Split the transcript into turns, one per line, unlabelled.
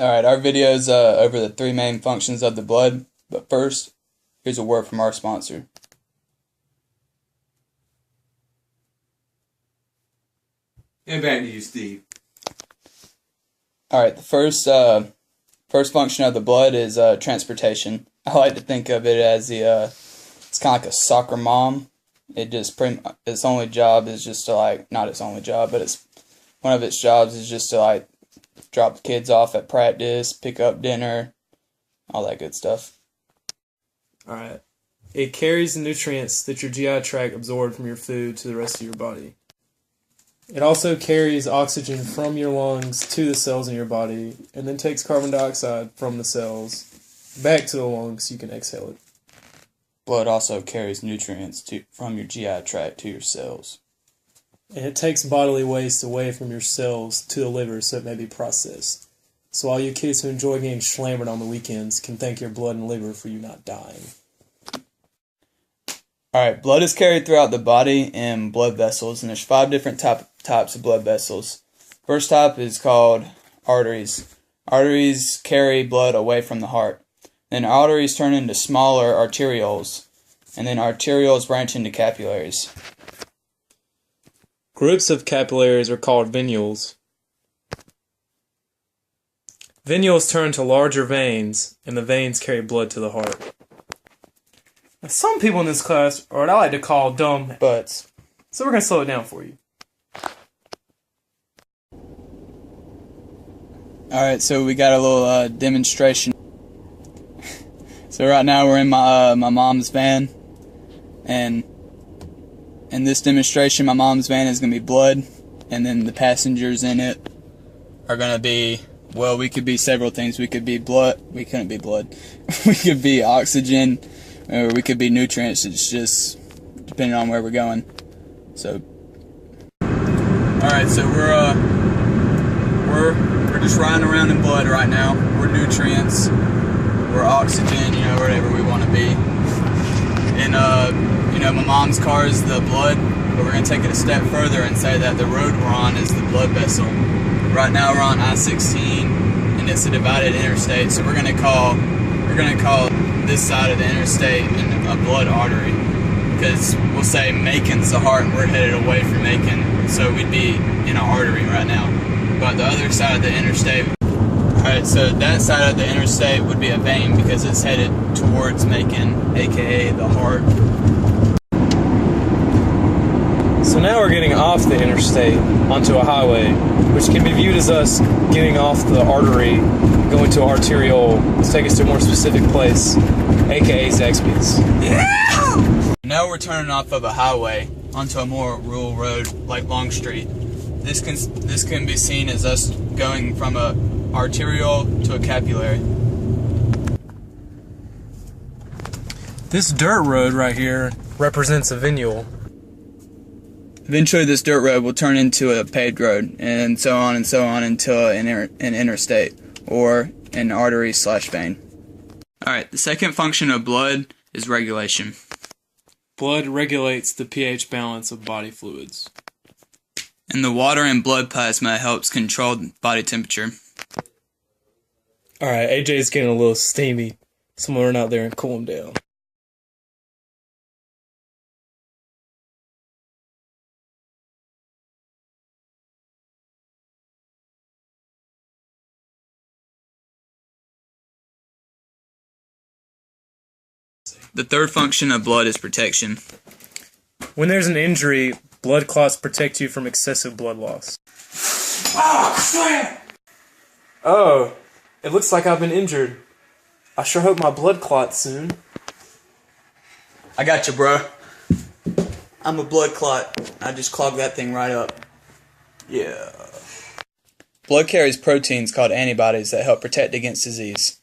Alright, our video is over the three main functions of the blood, but first, here's a word from our sponsor.
And back to you, Steve.
Alright, the first function of the blood is transportation. I like to think of it as it's kind of like a soccer mom. Its only job is just to not its only job, but one of its jobs is just to drop the kids off at practice, pick up dinner, all that good stuff.
Alright. It carries the nutrients that your GI tract absorbed from your food to the rest of your body. It also carries oxygen from your lungs to the cells in your body, and then takes carbon dioxide from the cells back to the lungs so you can exhale it.
Blood also carries nutrients from your GI tract to your cells.
And it takes bodily waste away from your cells to the liver so it may be processed. So all you kids who enjoy getting slammered on the weekends can thank your blood and liver for you not dying.
Alright, blood is carried throughout the body in blood vessels, and there's 5 different types of blood vessels. First type is called arteries. Arteries carry blood away from the heart. Then arteries turn into smaller arterioles, and then arterioles branch into capillaries.
Groups of capillaries are called venules. Venules turn to larger veins, and the veins carry blood to the heart. Now, some people in this class are what I like to call dumb butts, so we're going to slow it down for you.
Alright, so we got a little demonstration. So right now we're in my mom's van, and in this demonstration my mom's van is going to be blood, and then the passengers in it are going to be, well, we could be several things. We could be blood, we couldn't be blood, we could be oxygen, or we could be nutrients. It's just depending on where we're going. So alright, so we're just riding around in blood right now. We're nutrients, we're oxygen, whatever we want to be. And my mom's car is the blood, but we're going to take it a step further and say that the road we're on is the blood vessel. Right now we're on I-16, and it's a divided interstate, so we're going to call this side of the interstate a blood artery, because we'll say Macon's the heart, and we're headed away from Macon, so we'd be in an artery right now. But the other side of the interstate, alright, so that side of the interstate would be a vein because it's headed towards Macon, aka the heart.
So now we're getting off the interstate onto a highway, which can be viewed as us getting off the artery, going to arteriole to take us to a more specific place, aka Zaxby's.
Yeah! Now we're turning off of a highway onto a more rural road like Long Street. This can be seen as us going from a arteriole to a capillary.
This dirt road right here represents a venule.
Eventually this dirt road will turn into a paved road, and so on until an interstate, or an artery/vein. Alright, the second function of blood is regulation.
Blood regulates the pH balance of body fluids.
And the water in blood plasma helps control body temperature.
Alright, AJ's getting a little steamy. Someone run out there and cool him down.
The third function of blood is protection.
When there's an injury, blood clots protect you from excessive blood loss. Oh, it looks like I've been injured. I sure hope my blood clots soon.
I got you, bro. I'm a blood clot. I just clogged that thing right up. Yeah. Blood carries proteins called antibodies that help protect against disease.